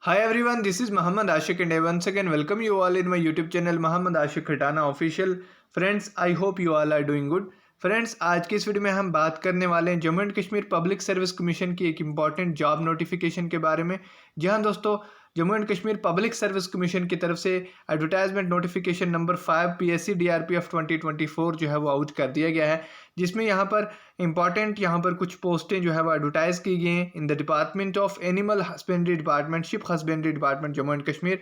Hi everyone, this is Muhammad Ashik and I once again welcome you all in my YouTube channel Muhammad Ashik Khitana Official. Friends, I hope you all are doing good. Friends, आज की इस video में हम बात करने वाले हैं Jammu and Kashmir public service commission की एक इम्पॉर्टेंट जॉब नोटिफिकेशन के बारे में। जी हाँ दोस्तों, Jammu and Kashmir public service commission की तरफ से advertisement notification number 5 PSC DRPF 2024 जो है वो आउट कर दिया गया है, जिसमें यहाँ पर इंपॉर्टेंट कुछ पोस्टें जो है वो एडवर्टाइज की गई हैं in the department of animal husbandry department, sheep husbandry department, Jammu and Kashmir.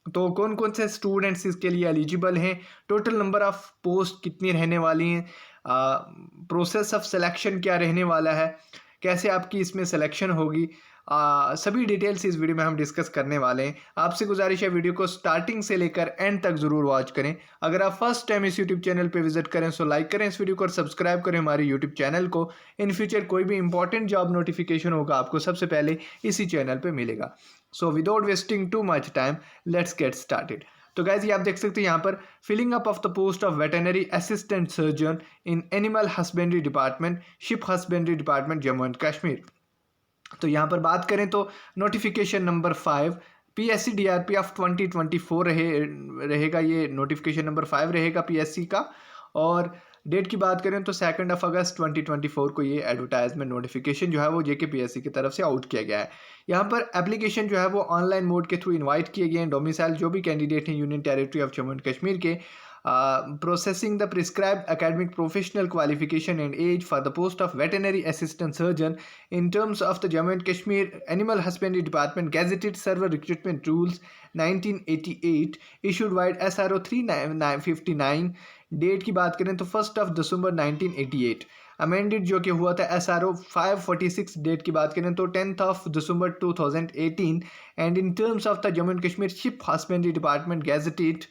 तो कौन कौन से स्टूडेंट्स इसके लिए एलिजिबल हैं, टोटल नंबर ऑफ पोस्ट कितनी रहने वाली हैं, प्रोसेस ऑफ सिलेक्शन क्या रहने वाला है, कैसे आपकी इसमें सिलेक्शन होगी, सभी डिटेल्स इस वीडियो में हम डिस्कस करने वाले हैं। आपसे गुजारिश है वीडियो को स्टार्टिंग से लेकर एंड तक ज़रूर वॉच करें। अगर आप फर्स्ट टाइम इस यूट्यूब चैनल पे विजिट करें तो लाइक करें इस वीडियो को और सब्सक्राइब करें हमारे यूट्यूब चैनल को। इन फ्यूचर कोई भी इंपॉर्टेंट जॉब नोटिफिकेशन होगा आपको सबसे पहले इसी चैनल पर मिलेगा। So without wasting too much time let's get started. तो गाइज ये आप देख सकते हैं यहाँ पर filling up of the post of veterinary assistant surgeon in animal husbandry department, sheep husbandry department, Jammu and Kashmir. तो यहाँ पर बात करें तो नोटिफिकेशन नंबर 5 PSC DRPF 2024 रहेगा। ये नोटिफिकेशन नंबर 5 रहेगा PSC का। और डेट की बात करें तो 2 अगस्त 2024 को ये एडवर्टाइजमेंट नोटिफिकेशन जो है वो JK PSC की तरफ से आउट किया गया है। यहाँ पर एप्लीकेशन जो है वो ऑनलाइन मोड के थ्रू इनवाइट किए गए हैं। डोमिसाइल जो भी कैंडिडेट हैं union territory of Jammu and Kashmir के, processing the prescribed academic professional qualification and age for the post of veterinary assistant surgeon in terms of the Jammu and Kashmir Animal Husbandry Department Gazetted Server Recruitment Rules 1988 issued by SRO 3959। Date की बात करें तो 1 दिसंबर 1988। Amended जो कि हुआ था SRO 546। Date की बात करें तो 10 दिसंबर 2018। And in terms of the Jammu and Kashmir sheep husbandry department gazetted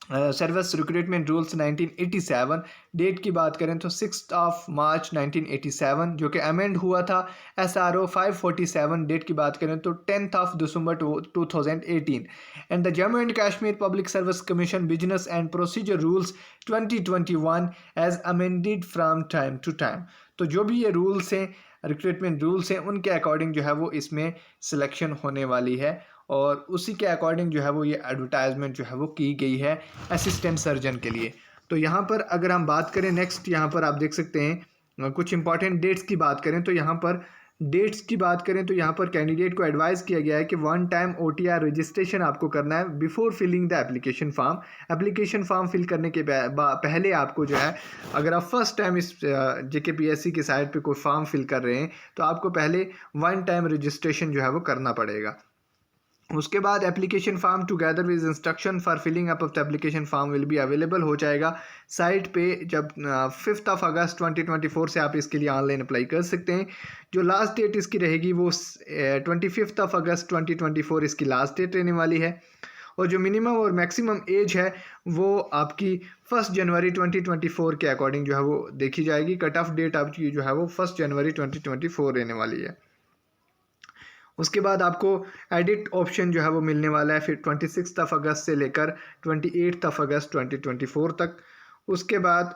service recruitment rules 1987। Date की बात करें तो 6 मार्च 1987 जो कि अमेंड हुआ था SRO 547। डेट की बात करें तो 10 दिसंबर 2018। And the Jammu and Kashmir public service commission business and procedure rules 2021 as amended from time to time. तो जो भी ये रूल्स हैं, रिक्रूटमेंट रूल्स हैं, उनके अकॉर्डिंग जो है वो इसमें सिलेक्शन होने वाली है और उसी के अकॉर्डिंग जो है वो ये एडवर्टाइजमेंट जो है वो की गई है असिस्टेंट सर्जन के लिए। तो यहाँ पर अगर हम बात करें नेक्स्ट, यहाँ पर आप देख सकते हैं कुछ इंपॉर्टेंट डेट्स की बात करें तो यहाँ पर डेट्स की बात करें तो यहाँ पर कैंडिडेट को एडवाइस किया गया है कि 1 टाइम OTR रजिस्ट्रेशन आपको करना है before filling the application form. Application form fill करने के पहले आपको जो है, अगर आप फर्स्ट टाइम इस JK PSC की साइट पे कोई फॉर्म फिल कर रहे हैं तो आपको पहले 1 टाइम रजिस्ट्रेशन जो है वो करना पड़ेगा। उसके बाद application form together with instruction for filling up of the application form will be available हो जाएगा साइट पे जब 5 अगस्त 2024 से आप इसके लिए ऑनलाइन अप्लाई कर सकते हैं। जो लास्ट डेट इसकी रहेगी वो 25 अगस्त 2024 इसकी लास्ट डेट रहने वाली है। और जो मिनिमम और मैक्सिमम एज है वो आपकी 1 जनवरी 2024 के अकॉर्डिंग जो है वो देखी जाएगी। कट ऑफ डेट आपकी जो है वो 1 जनवरी 2024 रहने वाली है। उसके बाद आपको एडिट ऑप्शन जो है वो मिलने वाला है फिर 26 अगस्त से लेकर 28 अगस्त 2024 तक। उसके बाद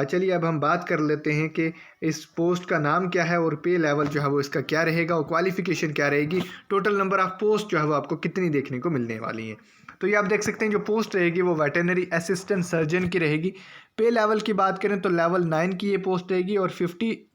चलिए अब हम बात कर लेते हैं कि इस पोस्ट का नाम क्या है और पे लेवल जो है वो इसका क्या रहेगा और क्वालिफिकेशन क्या रहेगी, टोटल नंबर ऑफ पोस्ट जो है वो आपको कितनी देखने को मिलने वाली है। तो ये आप देख सकते हैं जो पोस्ट रहेगी वो वेटरनरी असिस्टेंट सर्जन की रहेगी। पे लेवल की बात करें तो लेवल 9 की ये पोस्ट रहेगी और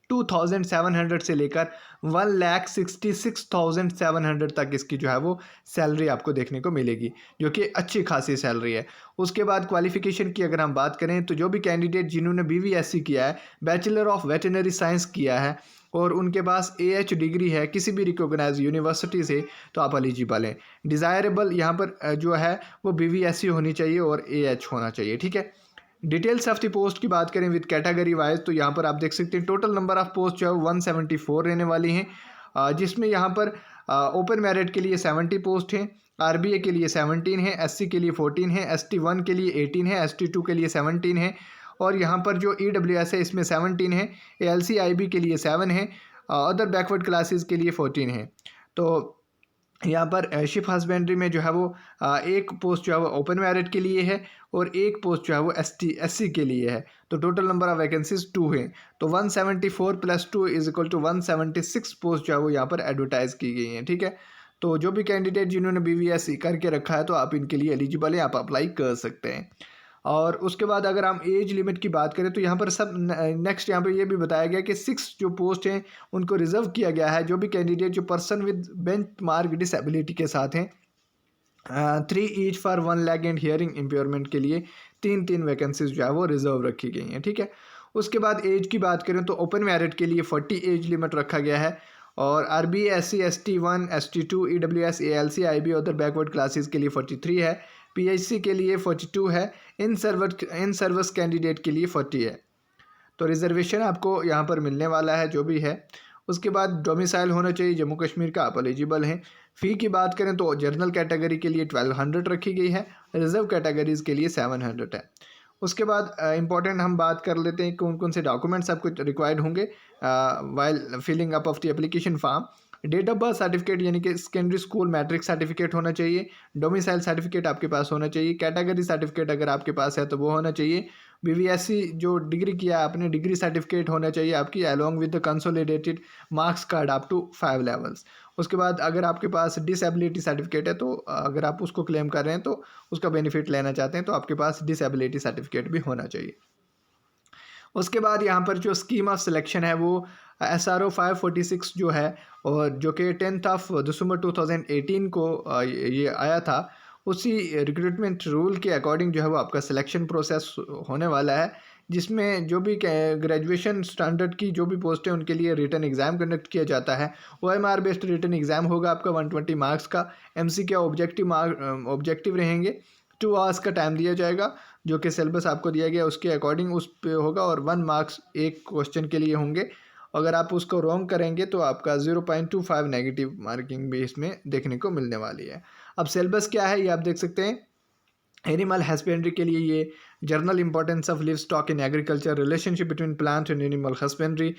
52,700 से लेकर 1,66,700 तक इसकी जो है वो सैलरी आपको देखने को मिलेगी, जो कि अच्छी खासी सैलरी है। उसके बाद क्वालिफिकेशन की अगर हम बात करें तो जो भी कैंडिडेट जिन्होंने BVSC किया है, बैचलर ऑफ वेटरनरी साइंस किया है और उनके पास AH डिग्री है किसी भी रिकॉग्नाइज यूनिवर्सिटी से, तो आप एलिजिबल हैं। डिज़ायरेबल यहाँ पर जो है वो BVSC होनी चाहिए और AH होना चाहिए, ठीक है। डिटेल्स ऑफ द पोस्ट की बात करें विद कैटेगरी वाइज तो यहाँ पर आप देख सकते हैं टोटल नंबर ऑफ पोस्ट जो है 174 रहने वाली हैं, जिसमें यहाँ पर ओपन मेरिट के लिए 70 पोस्ट हैं, RBA के लिए 17 है, SC के लिए 14 है, ST 1 के लिए 18 है, ST 2 के लिए 17 है और यहाँ पर जो EWS है इसमें 17 है, ALC IB के लिए 7 है, अदर बैकवर्ड क्लासेस के लिए 14 है। तो यहाँ पर शिप हस्बेंड्री में जो है वो एक पोस्ट जो है वो ओपन मेरिट के लिए है और एक पोस्ट जो है वो SC के लिए है। तो टोटल नंबर ऑफ वैकेंसीज 2 हैं। तो 174 + 2 = 176 पोस्ट जो है वो यहाँ पर एडवर्टाइज की गई हैं, ठीक है। तो जो भी कैंडिडेट जिन्होंने BVSC करके रखा है तो आप इनके लिए एलिजिबल हैं, आप अप्लाई कर सकते हैं। और उसके बाद अगर हम एज लिमिट की बात करें तो यहाँ पर सब नेक्स्ट यहाँ पर ये भी बताया गया कि 6 जो पोस्ट हैं उनको रिजर्व किया गया है। जो भी कैंडिडेट जो पर्सन विद बेंचमार्क डिसेबिलिटी के साथ हैं 3 each for 1 lakh and hearing impairment के लिए 3 वैकेंसीज जो है वो रिजर्व रखी गई हैं, ठीक है। उसके बाद एज की बात करें तो ओपन मेरिट के लिए 40 एज लिमिट रखा गया है और RBA SC ST 1 ST 2 EWS ALC IB other backward classes के लिए 43 है, PHC के लिए 42 है, इन सर्विस कैंडिडेट के लिए 40 है। तो रिजर्वेशन आपको यहाँ पर मिलने वाला है जो भी है। उसके बाद डोमिसाइल होना चाहिए जम्मू कश्मीर का, आप एलिजिबल हैं। फ़ी की बात करें तो जनरल कैटेगरी के लिए 1200 रखी गई है, रिजर्व कैटेगरीज़ के लिए 700 है। उसके बाद इंपॉर्टेंट हम बात कर लेते हैं कौन कौन से डॉक्यूमेंट्स आपको रिक्वायर्ड होंगे while filling up of the application form. Date of birth certificate यानी कि सेकेंडरी स्कूल मैट्रिक सर्टिफिकेट होना चाहिए, डोमिसाइल सर्टिफिकेट आपके पास होना चाहिए, कैटेगरी सर्टिफिकेट अगर आपके पास है तो वो होना चाहिए, BVSC जो डिग्री किया आपने डिग्री सर्टिफिकेट होना चाहिए आपकी along with the consolidated marks card up to 5 levels. उसके बाद अगर आपके पास डिसेबिलिटी सर्टिफिकेट है तो अगर आप उसको क्लेम कर रहे हैं तो उसका बेनिफिट लेना चाहते हैं तो आपके पास डिसेबिलिटी सर्टिफिकेट भी होना चाहिए। उसके बाद यहाँ पर जो स्कीम ऑफ सिलेक्शन है वो SRO 546 जो है और जो कि 10 दिसंबर 2018 को ये आया था, उसी रिक्रूटमेंट रूल के अकॉर्डिंग जो है वो आपका सिलेक्शन प्रोसेस होने वाला है, जिसमें जो भी ग्रेजुएशन स्टैंडर्ड की जो भी पोस्ट है उनके लिए रिटन एग्ज़ाम कंडक्ट किया जाता है। OMR बेस्ड रिटन एग्ज़ाम होगा आपका 120 मार्क्स का, MC का ऑब्जेक्टिव रहेंगे, 2 आवर्स का टाइम दिया जाएगा जो कि सिलेबस आपको दिया गया उसके अकॉर्डिंग उस पे होगा और 1 मार्क्स एक क्वेश्चन के लिए होंगे। अगर आप उसको रॉन्ग करेंगे तो आपका 0.25 नेगेटिव मार्किंग भी इसमें देखने को मिलने वाली है। अब सिलेबस क्या है ये आप देख सकते हैं। एनिमल हस्बेंड्री के लिए ये journal importance of live stock in agriculture, relationship between plant and animal husbandry,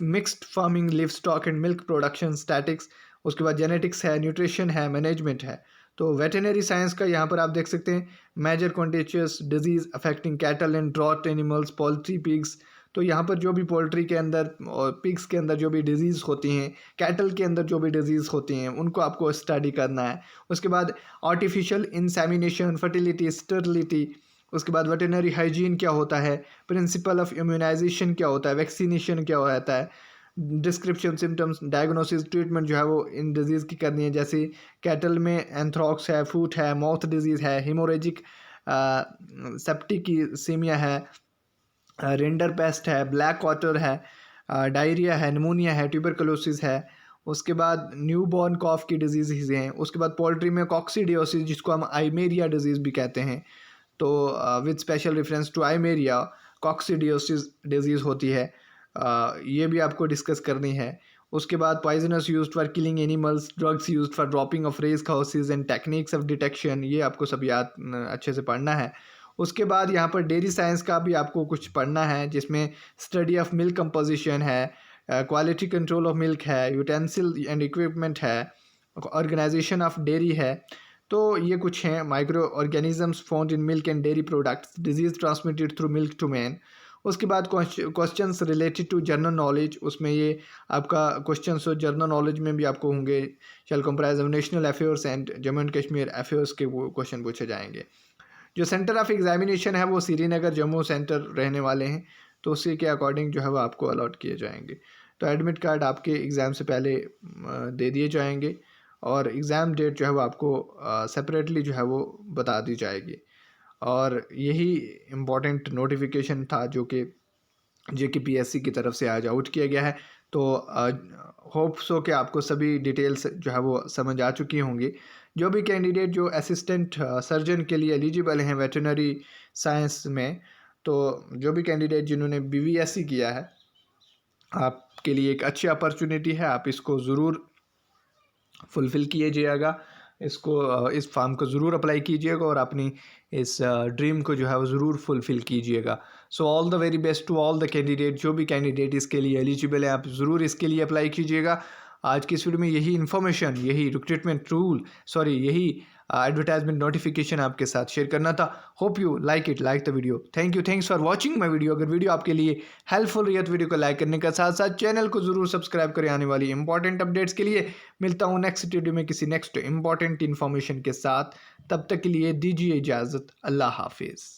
mixed farming, live stock and milk production, statics. उसके बाद जेनेटिक्स है, न्यूट्रिशन है, मैनेजमेंट है। तो वेटेनरी साइंस का यहाँ पर आप देख सकते हैं major contagious diseases affecting cattle and draught animals, poultry, pigs. तो यहाँ पर जो भी पोल्ट्री के अंदर और पिग्स के अंदर जो भी डिजीज़ होती हैं, कैटल के अंदर जो भी डिजीज़ होती हैं उनको आपको स्टडी करना है। उसके बाद आर्टिफिशियल इंसेमिनेशन, फर्टिलिटी, स्टेरिलिटी। उसके बाद वेटेनरी हाइजीन क्या होता है, प्रिंसिपल ऑफ इम्यूनाइजेशन क्या होता है, वैक्सीनेशन क्या होता है, डिस्क्रिप्शन, सिम्टम्स, डायग्नोसिस, ट्रीटमेंट जो है वो इन डिजीज़ की करनी है। जैसे कैटल में एंथ्रॉक्स है, फूट है, माउथ डिजीज़ है, हिमोरेजिक सेप्टिक सीमिया है, रेंडर पेस्ट है, ब्लैक वाटर है, डायरिया है, निमोनिया है, ट्यूबरकुलोसिस है। उसके बाद न्यूबॉर्न कॉफ की डिजीज़ हैं। उसके बाद पोल्ट्री में कॉक्सीडियोसिस जिसको हम आइमेरिया डिजीज़ भी कहते हैं, तो with special reference to Eimeria coccidiosis disease होती है, ये भी आपको डिस्कस करनी है। उसके बाद poisons used for killing animals, drugs used for dropping of race horses and techniques of detection, ये आपको सब याद अच्छे से पढ़ना है। उसके बाद यहाँ पर डेयरी साइंस का भी आपको कुछ पढ़ना है जिसमें स्टडी ऑफ मिल्क कंपोजिशन है, क्वालिटी कंट्रोल ऑफ मिल्क है, यूटेंसिल एंड इक्विपमेंट है, ऑर्गेनाइजेशन ऑफ डेयरी है। तो ये कुछ हैं। Micro organisms found in milk and dairy products, diseases transmitted through milk to man. उसके बाद questions related to general knowledge, उसमें ये आपका क्वेश्चंस जनरल नॉलेज में भी आपको होंगे, shall comprise of national affairs and Jammu and Kashmir affairs के वो क्वेश्चन पूछे जाएंगे। जो सेंटर ऑफ एग्जामिनेशन है वो श्रीनगर जम्मू सेंटर रहने वाले हैं, तो उसी के अकॉर्डिंग जो है वो आपको अलॉट किए जाएंगे। तो एडमिट कार्ड आपके एग्ज़ाम से पहले दे दिए जाएंगे और एग्ज़ाम डेट जो है वो आपको सेपरेटली जो है वो बता दी जाएगी। और यही इम्पॉर्टेंट नोटिफिकेशन था जो कि JKPSC की तरफ से आज आउट किया गया है। तो होप सो कि आपको सभी डिटेल्स जो है वो समझ आ चुकी होंगी। जो भी कैंडिडेट जो असिस्टेंट सर्जन के लिए एलिजिबल हैं वेटरनरी साइंस में, तो जो भी कैंडिडेट जिन्होंने BVSC किया है, आपके लिए एक अच्छी अपॉर्चुनिटी है, आप इसको ज़रूर फुलफ़िल कीजिएगा, इसको इस फॉर्म को ज़रूर अप्लाई कीजिएगा और अपनी इस ड्रीम को जो है वो ज़रूर फुलफ़िल कीजिएगा। So all the very best to all the candidate. जो भी कैंडिडेट इसके लिए एलिजिबल है आप ज़रूर इसके लिए अप्लाई कीजिएगा। आज की इस वीडियो में यही इन्फॉर्मेशन, यही रिक्रूटमेंट रूल, यही एडवर्टाइजमेंट नोटिफिकेशन आपके साथ शेयर करना था। Hope you like it, like the video. Thank you, thanks for watching my video. अगर वीडियो आपके लिए हेल्पफुल रही है तो वीडियो को लाइक करने का साथ साथ चैनल को जरूर सब्सक्राइब करें। आने वाली इंपॉर्टेंट अपडेट्स के लिए मिलता हूँ नेक्स्ट वीडियो में किसी नेक्स्ट इंपॉर्टेंट इन्फॉर्मेशन के साथ। तब तक के लिए दीजिए इजाज़त। अल्लाह हाफिज़।